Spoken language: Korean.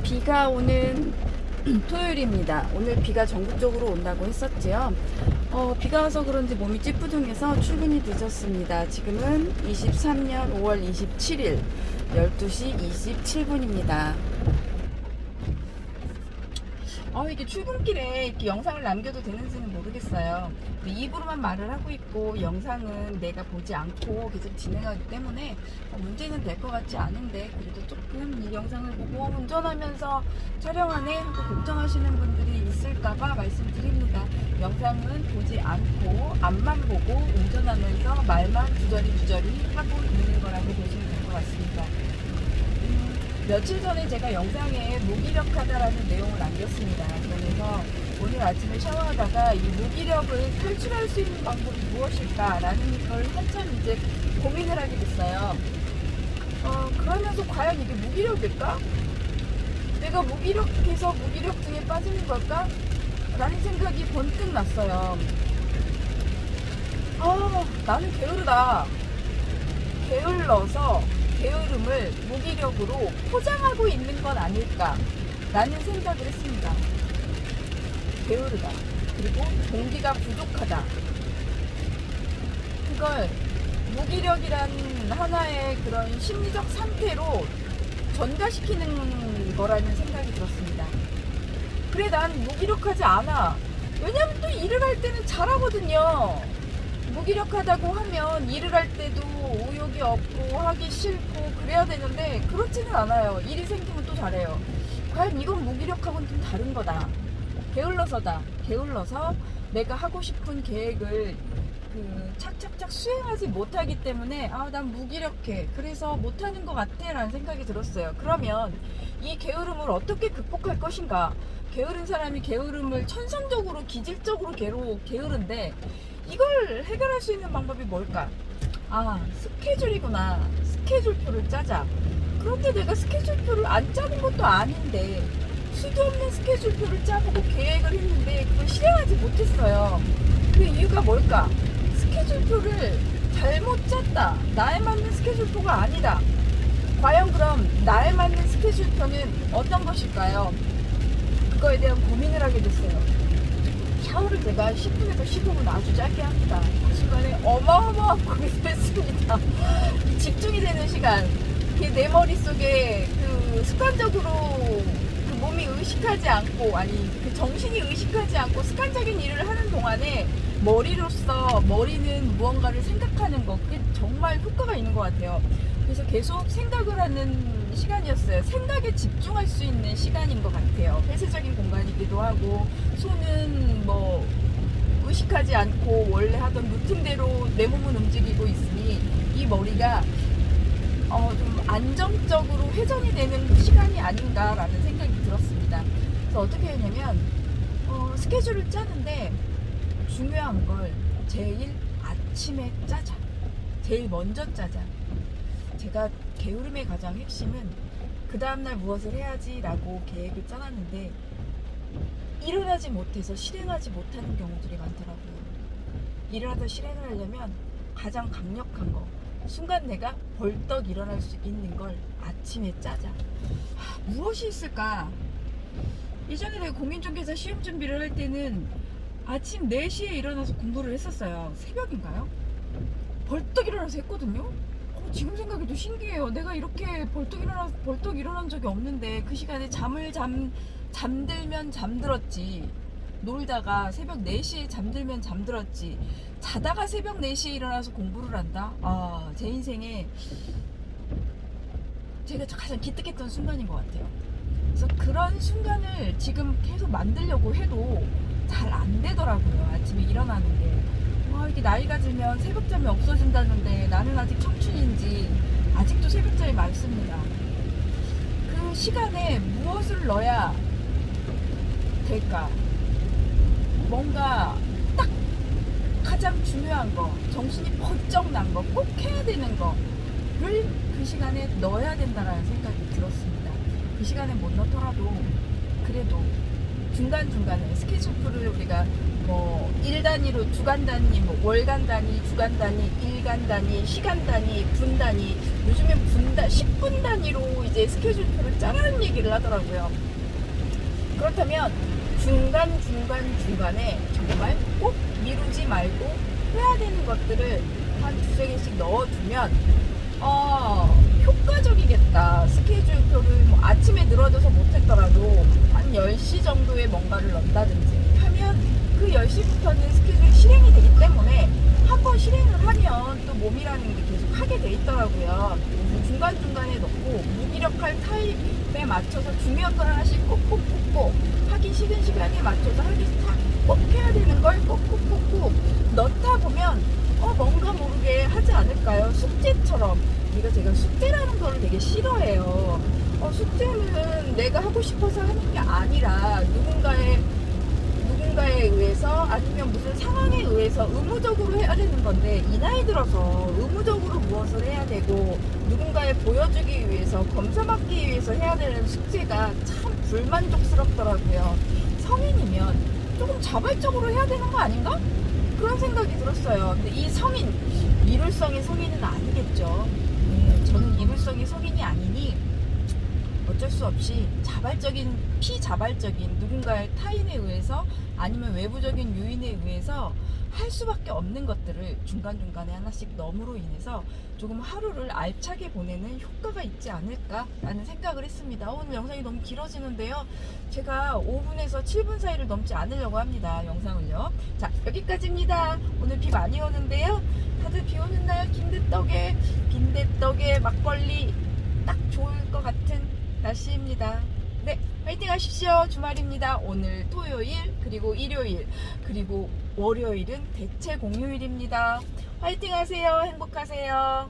비가 오는 토요일입니다. 오늘 비가 전국적으로 온다고 했었지요. 비가 와서 그런지 몸이 찌뿌둥해서 출근이 늦었습니다. 지금은 23년 5월 27일 12시 27분입니다. 이게 출근길에 이렇게 영상을 남겨도 되는지는 모르겠어요. 입으로만 말을 하고 있고 영상은 내가 보지 않고 계속 진행하기 때문에 문제는 될 것 같지 않은데, 그래도 조금 이 영상을 보고 운전하면서 촬영하네 하고 걱정하시는 분들이 있을까봐 말씀드립니다. 영상은 보지 않고 앞만 보고 운전하면서 말만 주저리 하고 있는 거라고 보시면 될 것 같습니다. 며칠 전에 제가 영상에 무기력하다라는 내용을 남겼습니다. 그래서 오늘 아침에 샤워하다가 이 무기력을 탈출할 수 있는 방법이 무엇일까라는 걸 한참 이제 고민을 하게 됐어요. 그러면서 과연 이게 무기력일까? 내가 무기력해서 무기력증에 빠지는 걸까? 라는 생각이 번뜩 났어요. 나는 게으르다. 게을러서 게으름을 무기력으로 포장하고 있는 건 아닐까 라는 생각을 했습니다. 게으르다, 그리고 동기가 부족하다, 그걸 무기력이란 하나의 그런 심리적 상태로 전가시키는 거라는 생각이 들었습니다. 그래, 난 무기력하지 않아. 왜냐면 또 일을 할 때는 잘하거든요. 무기력하다고 하면 일을 할 때도 의욕이 없고 하기 싫고 그래야 되는데 그렇지는 않아요. 일이 생기면 또 잘해요. 과연 이건 무기력하고는 좀 다른 거다. 게을러서다. 게을러서 내가 하고 싶은 계획을 착착착 수행하지 못하기 때문에 난 무기력해, 그래서 못하는 것 같아 라는 생각이 들었어요. 그러면 이 게으름을 어떻게 극복할 것인가? 게으른 사람이 게으름을 천성적으로 기질적으로 게으른데 이걸 해결할 수 있는 방법이 뭘까? 스케줄이구나. 스케줄표를 짜자. 그런데 내가 스케줄표를 안 짜는 것도 아닌데 수도 없는 스케줄표를 짜보고 계획을 했는데 그걸 실행하지 못했어요. 그 이유가 뭘까? 스케줄표를 잘못 짰다. 나에 맞는 스케줄표가 아니다. 과연 그럼 나에 맞는 스케줄표는 어떤 것일까요? 그거에 대한 고민을 하게 됐어요. 샤워를 제가 10분에서 15분 아주 짧게 합니다. 그 시간에 어마어마한 고민을 했습니다. 집중이 되는 시간, 내 머릿속에 습관적으로 몸이 의식하지 않고, 정신이 의식하지 않고 습관적인 일을 하는 동안에 머리는 무언가를 생각하는 거, 그게 정말 효과가 있는 것 같아요. 그래서 계속 생각을 하는 시간이었어요. 생각에 집중할 수 있는 시간인 것 같아요. 폐쇄적인 공간이기도 하고, 손은 의식하지 않고 원래 하던 루틴대로 내 몸은 움직이고 있으니 이 머리가 좀 안정적으로 회전이 되는 시간이 아닌가라는 생각이 들었습니다. 그래서 어떻게 했냐면 스케줄을 짜는데 중요한 걸 제일 아침에 짜자. 제일 먼저 짜자. 제가 게으름의 가장 핵심은 그 다음날 무엇을 해야지 라고 계획을 짜놨는데 일어나지 못해서 실행하지 못하는 경우들이 많더라고요. 일어나서 실행을 하려면 가장 강력한 거, 순간 내가 벌떡 일어날 수 있는 걸 아침에 짜자. 무엇이 있을까? 예전에 내가 공인중개사 시험 준비를 할 때는 아침 4시에 일어나서 공부를 했었어요. 새벽인가요? 벌떡 일어나서 했거든요. 지금 생각해도 신기해요. 내가 이렇게 벌떡 일어난 적이 없는데 그 시간에 잠들면 잠들었지. 놀다가 새벽 4시에 잠들면 잠들었지. 자다가 새벽 4시에 일어나서 공부를 한다? 제 인생에 제가 가장 기특했던 순간인 것 같아요. 그래서 그런 순간을 지금 계속 만들려고 해도 잘 안 되더라고요. 아침에 일어나는 게. 이게 나이가 들면 새벽잠이 없어진다는데 나는 아직 청춘인지 아직도 새벽잠이 많습니다. 그 시간에 무엇을 넣어야 될까? 뭔가 딱 가장 중요한 거, 정신이 번쩍 난 거, 꼭 해야 되는 거를 그 시간에 넣어야 된다는 생각이 들었습니다. 그 시간에 못 넣더라도 그래도 중간중간에 스케줄표를 우리가 뭐 일 단위로 주간 단위, 뭐 월간 단위, 주간 단위, 일간 단위, 시간 단위, 분 단위, 요즘엔 10분 단위로 이제 스케줄표를 짜라는 얘기를 하더라고요. 그렇다면 중간에 정말 꼭 미루지 말고 해야 되는 것들을 한 두세 개씩 넣어두면 효과적이겠다. 스케줄표를 뭐 아침에 늘어져서 못했더라도 한 10시 정도에 뭔가를 넣는다든지 하면 그 10시부터는 스케줄이 실행이 되기 때문에 한번 실행을 하면 또 몸이라는 게 계속 하게 돼 있더라고요. 중간중간에 넣고 무기력할 타입에 맞춰서 중요한 걸 하나씩 꼭꼭꼭꼭 하기 싫은 시간에 맞춰서 꼭 해야 되는 걸 꼭꼭꼭꼭 넣다 보면 뭔가 모르게 하지 않을까요? 숙제처럼. 제가 숙제라는 걸 되게 싫어해요. 숙제는 내가 하고 싶어서 하는 게 아니라 누군가에 의해서 아니면 무슨 상황에 의해서 의무적으로 해야 되는 건데, 이 나이 들어서 의무적으로 무엇을 해야 되고 누군가에 보여주기 위해서 검사받기 위해서 해야 되는 숙제가 참 불만족스럽더라고요. 성인이면 조금 자발적으로 해야 되는 거 아닌가? 그런 생각이 들었어요. 근데 이 이룰성의 성인은 아니겠죠. 저는 이룰성의 성인이 아니니 어쩔 수 없이 피자발적인 누군가의 타인에 의해서 아니면 외부적인 요인에 의해서 할 수밖에 없는 것들을 중간중간에 하나씩 넣음으로 인해서 조금 하루를 알차게 보내는 효과가 있지 않을까라는 생각을 했습니다. 오늘 영상이 너무 길어지는데요. 제가 5분에서 7분 사이를 넘지 않으려고 합니다. 영상을요. 자, 여기까지입니다. 오늘 비 많이 오는데요. 다들 비 오는 날 빈대떡에 막걸리 딱 좋을 것 같은 날씨입니다. 네, 파이팅 하십시오. 주말입니다. 오늘 토요일, 그리고 일요일, 그리고 월요일은 대체 공휴일입니다. 파이팅 하세요. 행복하세요.